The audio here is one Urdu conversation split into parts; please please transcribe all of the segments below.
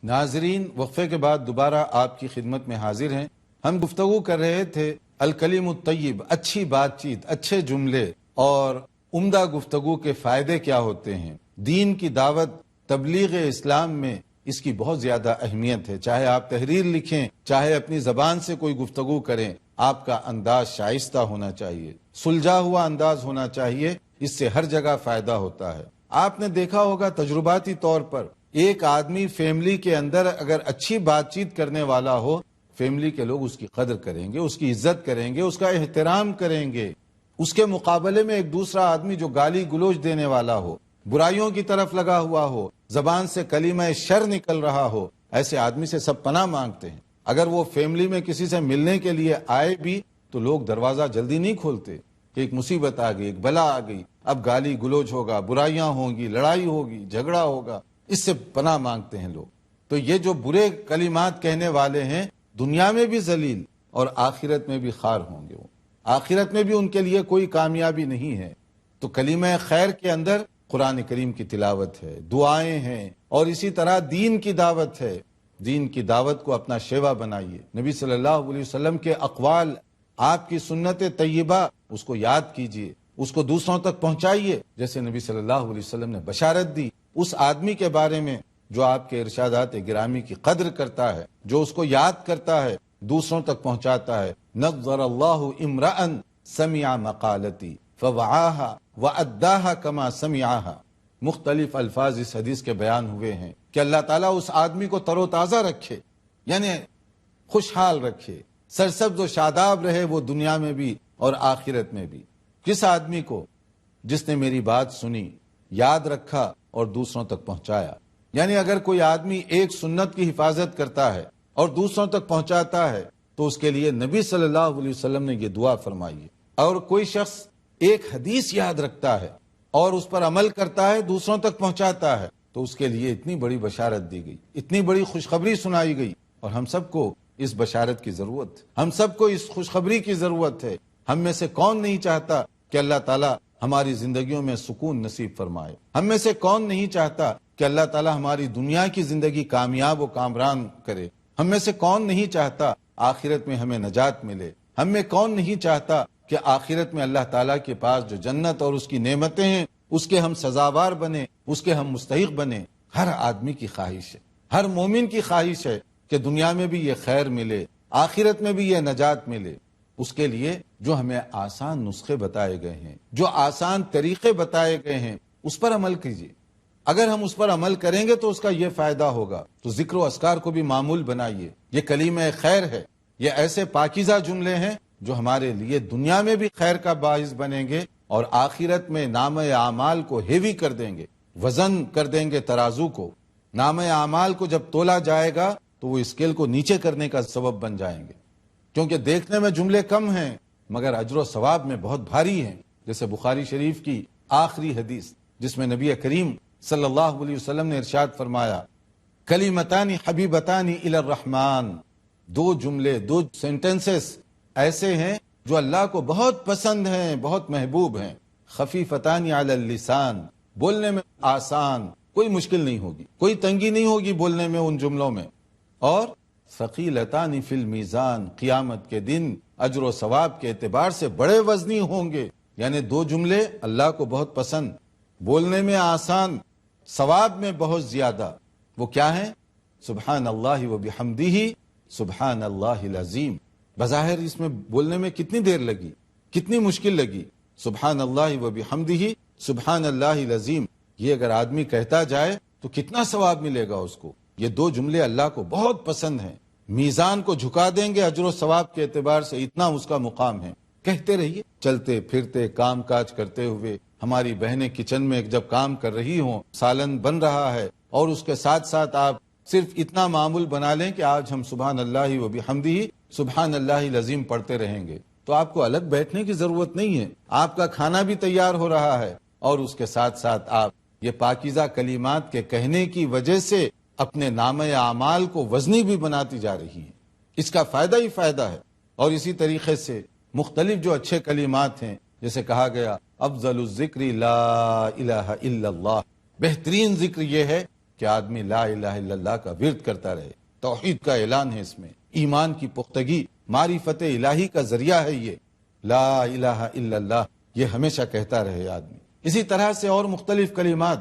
ناظرین، وقفے کے بعد دوبارہ آپ کی خدمت میں حاضر ہیں۔ ہم گفتگو کر رہے تھے الکلیم الطیب، اچھی بات چیت، اچھے جملے اور عمدہ گفتگو کے فائدے کیا ہوتے ہیں۔ دین کی دعوت، تبلیغ اسلام میں اس کی بہت زیادہ اہمیت ہے۔ چاہے آپ تحریر لکھیں، چاہے اپنی زبان سے کوئی گفتگو کریں، آپ کا انداز شائستہ ہونا چاہیے، سلجھا ہوا انداز ہونا چاہیے، اس سے ہر جگہ فائدہ ہوتا ہے۔ آپ نے دیکھا ہوگا تجرباتی طور پر، ایک آدمی فیملی کے اندر اگر اچھی بات چیت کرنے والا ہو، فیملی کے لوگ اس کی قدر کریں گے، اس کی عزت کریں گے، اس کا احترام کریں گے۔ اس کے مقابلے میں ایک دوسرا آدمی جو گالی گلوچ دینے والا ہو، برائیوں کی طرف لگا ہوا ہو، زبان سے کلمہ شر نکل رہا ہو، ایسے آدمی سے سب پناہ مانگتے ہیں۔ اگر وہ فیملی میں کسی سے ملنے کے لیے آئے بھی تو لوگ دروازہ جلدی نہیں کھولتے کہ ایک مصیبت آ گئی، ایک بلا آ گئی، اب گالی گلوچ ہوگا، برائیاں ہوں گی، لڑائی ہوگی، جھگڑا ہوگا، اس سے پناہ مانگتے ہیں لوگ۔ تو یہ جو برے کلمات کہنے والے ہیں، دنیا میں بھی ذلیل اور آخرت میں بھی خار ہوں گے۔ وہ آخرت میں بھی ان کے لیے کوئی کامیابی نہیں ہے۔ تو کلمہ خیر کے اندر قرآن کریم کی تلاوت ہے، دعائیں ہیں، اور اسی طرح دین کی دعوت ہے۔ دین کی دعوت کو اپنا شیوا بنائیے۔ نبی صلی اللہ علیہ وسلم کے اقوال، آپ کی سنت طیبہ، اس کو یاد کیجئے، اس کو دوسروں تک پہنچائیے۔ جیسے نبی صلی اللہ علیہ وسلم نے بشارت دی اس آدمی کے بارے میں جو آپ کے ارشادات گرامی کی قدر کرتا ہے، جو اس کو یاد کرتا ہے، دوسروں تک پہنچاتا ہے۔ نظر اللہ امرأ سمع مقالتی فوعاها واداها كما سمعها۔ مختلف الفاظ اس حدیث کے بیان ہوئے ہیں کہ اللہ تعالیٰ اس آدمی کو تر و تازہ رکھے، یعنی خوشحال رکھے، سرسبز و شاداب رہے وہ دنیا میں بھی اور آخرت میں بھی۔ کس آدمی کو؟ جس نے میری بات سنی، یاد رکھا اور دوسروں تک پہنچایا۔ یعنی اگر کوئی آدمی ایک سنت کی حفاظت کرتا ہے اور دوسروں تک پہنچاتا ہے تو اس کے لیے نبی صلی اللہ علیہ وسلم نے یہ دعا فرمائی ہے۔ اور کوئی شخص ایک حدیث یاد رکھتا ہے اور اس پر عمل کرتا ہے، دوسروں تک پہنچاتا ہے، تو اس کے لیے اتنی بڑی بشارت دی گئی، اتنی بڑی خوشخبری سنائی گئی۔ اور ہم سب کو اس بشارت کی ضرورت، ہم سب کو اس خوشخبری کی ضرورت ہے۔ ہم میں سے کون نہیں چاہتا کہ اللہ تعالیٰ ہماری زندگیوں میں سکون نصیب فرمائے؟ ہم میں سے کون نہیں چاہتا کہ اللہ تعالیٰ ہماری دنیا کی زندگی کامیاب و کامران کرے؟ ہم میں سے کون نہیں چاہتا آخرت میں ہمیں نجات ملے؟ ہم میں کون نہیں چاہتا کہ آخرت میں اللہ تعالیٰ کے پاس جو جنت اور اس کی نعمتیں ہیں اس کے ہم سزاوار بنے، اس کے ہم مستحق بنے؟ ہر آدمی کی خواہش ہے، ہر مومن کی خواہش ہے کہ دنیا میں بھی یہ خیر ملے، آخرت میں بھی یہ نجات ملے۔ اس کے لیے جو ہمیں آسان نسخے بتائے گئے ہیں، جو آسان طریقے بتائے گئے ہیں، اس پر عمل کیجیے۔ اگر ہم اس پر عمل کریں گے تو اس کا یہ فائدہ ہوگا۔ تو ذکر و اذکار کو بھی معمول بنائیے۔ یہ کلمہ خیر ہے، یہ ایسے پاکیزہ جملے ہیں جو ہمارے لیے دنیا میں بھی خیر کا باعث بنیں گے اور آخرت میں نامہ اعمال کو ہیوی کر دیں گے، وزن کر دیں گے ترازو کو۔ نامہ اعمال کو جب تولا جائے گا تو وہ اسکیل کو نیچے کرنے کا سبب بن جائیں گے، کیونکہ دیکھنے میں جملے کم ہیں مگر اجر و ثواب میں بہت بھاری ہیں۔ جیسے بخاری شریف کی آخری حدیث جس میں نبی کریم صلی اللہ علیہ وسلم نے ارشاد فرمایا، کلمتان حبیبتان الی الرحمن، دو جملے، دو سینٹنسز ایسے ہیں جو اللہ کو بہت پسند ہیں، بہت محبوب ہیں۔ خفیفتان علی اللسان، بولنے میں آسان، کوئی مشکل نہیں ہوگی، کوئی تنگی نہیں ہوگی بولنے میں ان جملوں میں، اور ثقیلتان فی المیزان، قیامت کے دن اجر و ثواب کے اعتبار سے بڑے وزنی ہوں گے۔ یعنی دو جملے اللہ کو بہت پسند، بولنے میں آسان، ثواب میں بہت زیادہ۔ وہ کیا ہیں؟ سبحان اللہ و بحمدہ سبحان اللہ العظیم۔ بظاہر اس میں بولنے میں کتنی دیر لگی، کتنی مشکل لگی، سبحان اللہ و بحمدہ سبحان اللہ العظیم۔ یہ اگر آدمی کہتا جائے تو کتنا ثواب ملے گا اس کو۔ یہ دو جملے اللہ کو بہت پسند ہیں، میزان کو جھکا دیں گے اجر و ثواب کے اعتبار سے، اتنا اس کا مقام ہے۔ کہتے رہیے، چلتے پھرتے کام کاج کرتے ہوئے۔ ہماری بہنیں کچن میں جب کام کر رہی ہوں، سالن بن رہا ہے، اور اس کے ساتھ ساتھ آپ صرف اتنا معمول بنا لیں کہ آج ہم سبحان اللہ و بحمدہ سبحان اللہ العظیم پڑھتے رہیں گے، تو آپ کو الگ بیٹھنے کی ضرورت نہیں ہے۔ آپ کا کھانا بھی تیار ہو رہا ہے اور اس کے ساتھ ساتھ آپ یہ پاکیزہ کلمات کے کہنے کی وجہ سے اپنے نامہ اعمال کو وزنی بھی بناتی جا رہی ہیں۔ اس کا فائدہ ہی فائدہ ہے۔ اور اسی طریقے سے مختلف جو اچھے کلمات ہیں، جیسے کہا گیا افضل الذکر لا الہ الا اللہ، بہترین ذکر یہ ہے کہ آدمی لا الہ الا اللہ کا ورد کرتا رہے. توحید کا اعلان ہے اس میں، ایمان کی پختگی، معرفت الہی کا ذریعہ ہے یہ لا الہ الا اللہ، یہ ہمیشہ کہتا رہے آدمی. اسی طرح سے اور مختلف کلمات،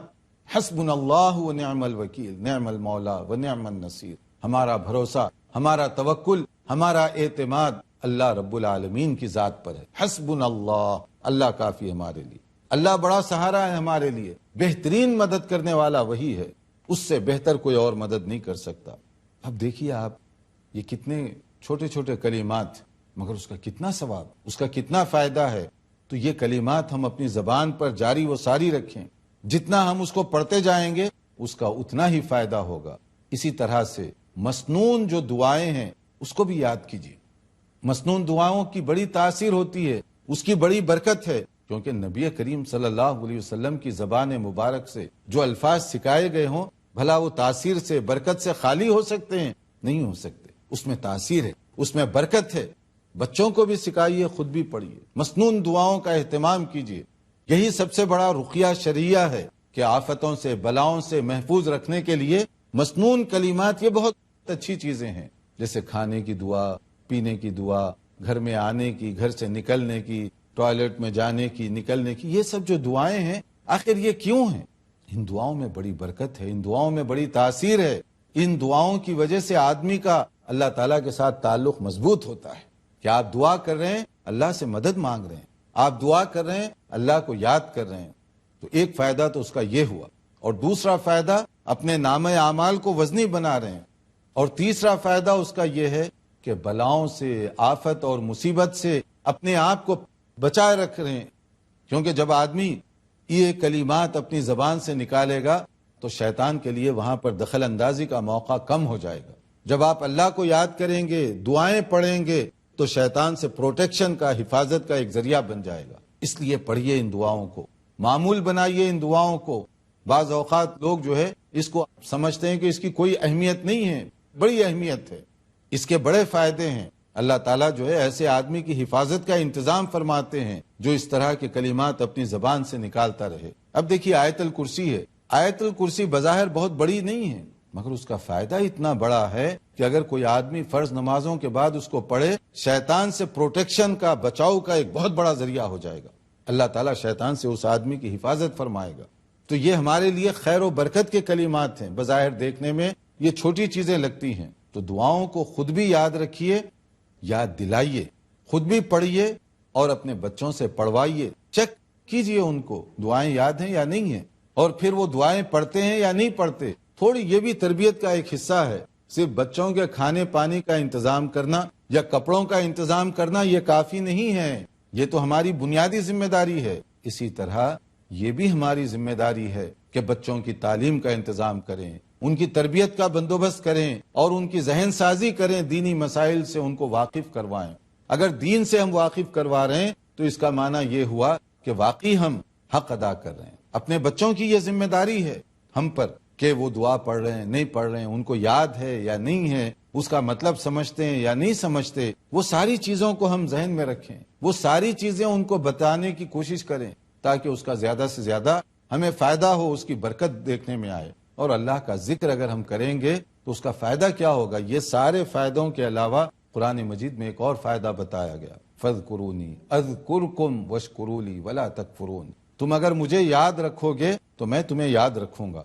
حسبنا اللہ و نعم الوکیل، نعم المولا و نعم النصیر، ہمارا بھروسہ، ہمارا توکل، ہمارا اعتماد اللہ رب العالمین کی ذات پر ہے. حسبنا اللہ، اللہ کافی ہمارے لیے، اللہ بڑا سہارا ہے ہمارے لیے، بہترین مدد کرنے والا وہی ہے، اس سے بہتر کوئی اور مدد نہیں کر سکتا. اب دیکھیے آپ، یہ کتنے چھوٹے چھوٹے کلمات، مگر اس کا کتنا ثواب، اس کا کتنا فائدہ ہے. تو یہ کلمات ہم اپنی زبان پر جاری و ساری رکھیں، جتنا ہم اس کو پڑھتے جائیں گے اس کا اتنا ہی فائدہ ہوگا. اسی طرح سے مسنون جو دعائیں ہیں اس کو بھی یاد کیجیے. مسنون دعاؤں کی بڑی تاثیر ہوتی ہے، اس کی بڑی برکت ہے، کیونکہ نبی کریم صلی اللہ علیہ وسلم کی زبان مبارک سے جو الفاظ سکھائے گئے ہوں، بھلا وہ تاثیر سے، برکت سے خالی ہو سکتے ہیں؟ نہیں ہو سکتے. اس میں تاثیر ہے، اس میں برکت ہے. بچوں کو بھی سکھائیے، خود بھی پڑھیے، مسنون دعاؤں کا اہتمام کیجیے. یہی سب سے بڑا رقیہ شرعیہ ہے کہ آفتوں سے، بلاؤں سے محفوظ رکھنے کے لیے مسنون کلمات یہ بہت اچھی چیزیں ہیں. جیسے کھانے کی دعا، پینے کی دعا، گھر میں آنے کی، گھر سے نکلنے کی، ٹوائلٹ میں جانے کی، نکلنے کی، یہ سب جو دعائیں ہیں آخر یہ کیوں ہیں؟ ان دعاؤں میں بڑی برکت ہے، ان دعاؤں میں بڑی تاثیر ہے. ان دعاؤں کی وجہ سے آدمی کا اللہ تعالیٰ کے ساتھ تعلق مضبوط ہوتا ہے کہ آپ دعا کر رہے ہیں، اللہ سے مدد مانگ رہے ہیں، آپ دعا کر رہے ہیں، اللہ کو یاد کر رہے ہیں. تو ایک فائدہ تو اس کا یہ ہوا، اور دوسرا فائدہ اپنے نامہ اعمال کو وزنی بنا رہے ہیں، اور تیسرا فائدہ اس کا یہ ہے کہ بلاؤں سے، آفت اور مصیبت سے اپنے آپ کو بچائے رکھ رہے ہیں. کیونکہ جب آدمی یہ کلمات اپنی زبان سے نکالے گا تو شیطان کے لیے وہاں پر دخل اندازی کا موقع کم ہو جائے گا. جب آپ اللہ کو یاد کریں گے، دعائیں پڑھیں گے، تو شیطان سے پروٹیکشن کا، حفاظت کا ایک ذریعہ بن جائے گا. اس لیے پڑھیے ان دعاؤں کو، معمول بنائیے ان دعاؤں کو. بعض اوقات لوگ جو ہے اس کو سمجھتے ہیں کہ اس کی کوئی اہمیت نہیں ہے، بڑی اہمیت ہے، اس کے بڑے فائدے ہیں. اللہ تعالیٰ جو ہے ایسے آدمی کی حفاظت کا انتظام فرماتے ہیں جو اس طرح کے کلمات اپنی زبان سے نکالتا رہے. اب دیکھیے آیت الکرسی ہے، آیت الکرسی بظاہر بہت بڑی نہیں ہے، مگر اس کا فائدہ اتنا بڑا ہے کہ اگر کوئی آدمی فرض نمازوں کے بعد اس کو پڑھے، شیطان سے پروٹیکشن کا، بچاؤ کا ایک بہت بڑا ذریعہ ہو جائے گا. اللہ تعالیٰ شیطان سے اس آدمی کی حفاظت فرمائے گا. تو یہ ہمارے لیے خیر و برکت کے کلمات ہیں. بظاہر دیکھنے میں یہ چھوٹی چیزیں لگتی ہیں. تو دعاؤں کو خود بھی یاد رکھیے، یاد دلائیے، خود بھی پڑھیے اور اپنے بچوں سے پڑھوائیے. چیک کیجئے ان کو دعائیں یاد ہیں یا نہیں ہیں، اور پھر وہ دعائیں پڑھتے ہیں یا نہیں پڑھتے. تھوڑی یہ بھی تربیت کا ایک حصہ ہے. صرف بچوں کے کھانے پانی کا انتظام کرنا یا کپڑوں کا انتظام کرنا یہ کافی نہیں ہے، یہ تو ہماری بنیادی ذمہ داری ہے. اسی طرح یہ بھی ہماری ذمہ داری ہے کہ بچوں کی تعلیم کا انتظام کریں، ان کی تربیت کا بندوبست کریں اور ان کی ذہن سازی کریں، دینی مسائل سے ان کو واقف کروائیں. اگر دین سے ہم واقف کروا رہے ہیں تو اس کا معنی یہ ہوا کہ واقعی ہم حق ادا کر رہے ہیں. اپنے بچوں کی یہ ذمہ داری ہے ہم پر کہ وہ دعا پڑھ رہے ہیں، نہیں پڑھ رہے ہیں، ان کو یاد ہے یا نہیں ہے، اس کا مطلب سمجھتے ہیں یا نہیں سمجھتے. وہ ساری چیزوں کو ہم ذہن میں رکھیں، وہ ساری چیزیں ان کو بتانے کی کوشش کریں تاکہ اس کا زیادہ سے زیادہ ہمیں فائدہ ہو، اس کی برکت دیکھنے میں آئے. اور اللہ کا ذکر اگر ہم کریں گے تو اس کا فائدہ کیا ہوگا؟ یہ سارے فائدوں کے علاوہ قرآن مجید میں ایک اور فائدہ بتایا گیا، فَاذْكُرُونِي أَذْكُرْكُمْ وَاشْكُرُوا لِي وَلَا تَكْفُرُونِ. تم اگر مجھے یاد رکھو گے تو میں تمہیں یاد رکھوں گا.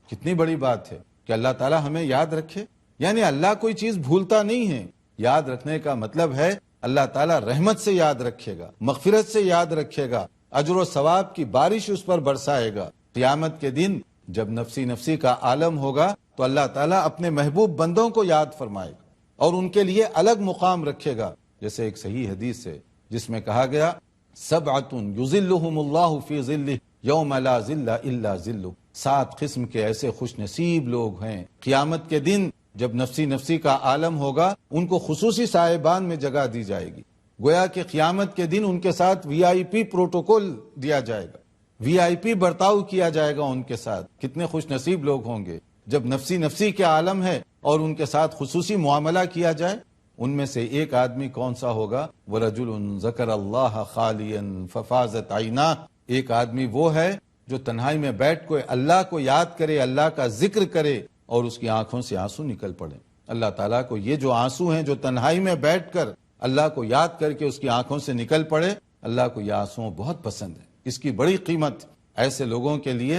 کتنی بڑی بات ہے کہ اللہ تعالیٰ ہمیں یاد رکھے. یعنی اللہ کوئی چیز بھولتا نہیں ہے. یاد رکھنے کا مطلب ہے اللہ تعالیٰ رحمت سے یاد رکھے گا، مغفرت سے یاد رکھے گا، اجر و ثواب کی بارش اس پر برسائے گا. قیامت کے دن جب نفسی نفسی کا عالم ہوگا تو اللہ تعالیٰ اپنے محبوب بندوں کو یاد فرمائے گا اور ان کے لیے الگ مقام رکھے گا. جیسے ایک صحیح حدیث ہے جس میں کہا گیا، سبعۃ یظلھم اللہ فی ظلہ یوم لا ظل الا ظلہ. 7 قسم کے ایسے خوش نصیب لوگ ہیں قیامت کے دن جب نفسی نفسی کا عالم ہوگا ان کو خصوصی صاحبان میں جگہ دی جائے گی. گویا کہ قیامت کے دن ان کے ساتھ VIP پروٹوکول دیا جائے گا، VIP برتاؤ کیا جائے گا ان کے ساتھ. کتنے خوش نصیب لوگ ہوں گے جب نفسی نفسی کے عالم ہے اور ان کے ساتھ خصوصی معاملہ کیا جائے. ان میں سے ایک آدمی کون سا ہوگا؟ وَرَجُلٌ ذَكَرَ اللَّهَ خَالِيًا فَفَاضَتْ عَيْنَاهُ. ایک آدمی وہ ہے جو تنہائی میں بیٹھ کے اللہ کو یاد کرے، اللہ کا ذکر کرے اور اس کی آنکھوں سے آنسو نکل پڑے۔ اللہ تعالیٰ کو یہ جو آنسو ہیں جو تنہائی میں بیٹھ کر اللہ کو یاد کر کے اس کی آنکھوں سے نکل پڑے، اللہ کو یہ آنسو بہت پسند ہے۔ اس کی بڑی قیمت ایسے لوگوں کے لیے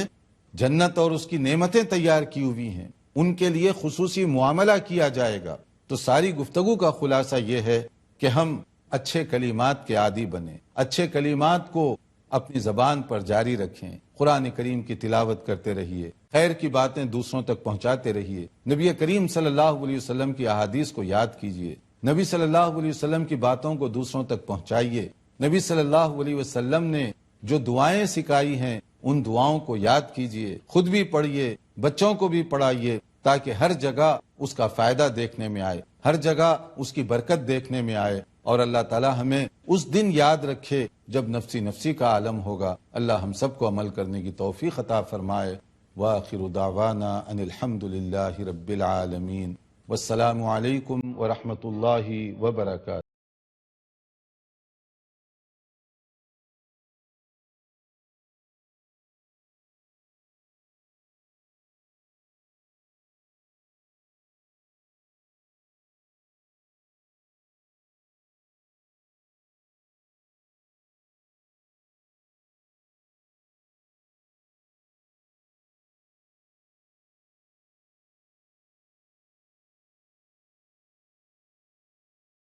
جنت اور اس کی نعمتیں تیار کی ہوئی ہیں، ان کے لیے خصوصی معاملہ کیا جائے گا۔ تو ساری گفتگو کا خلاصہ یہ ہے کہ ہم اچھے کلمات کے عادی بنیں، اچھے کلمات کو اپنی زبان پر جاری رکھیں، قرآن کریم کی تلاوت کرتے رہیے، خیر کی باتیں دوسروں تک پہنچاتے رہیے، نبی کریم صلی اللہ علیہ وسلم کی احادیث کو یاد کیجیے، نبی صلی اللہ علیہ وسلم کی باتوں کو دوسروں تک پہنچائیے، نبی صلی اللہ علیہ وسلم نے جو دعائیں سکھائی ہیں ان دعاؤں کو یاد کیجیے، خود بھی پڑھیے، بچوں کو بھی پڑھائیے، تاکہ ہر جگہ اس کا فائدہ دیکھنے میں آئے، ہر جگہ اس کی برکت دیکھنے میں آئے، اور اللہ تعالی ہمیں اس دن یاد رکھے جب نفسی نفسی کا عالم ہوگا۔ اللہ ہم سب کو عمل کرنے کی توفیق عطا فرمائے۔ وآخر دعوانا ان الحمد للہ رب العالمین، والسلام علیکم ورحمۃ اللہ وبرکاتہ۔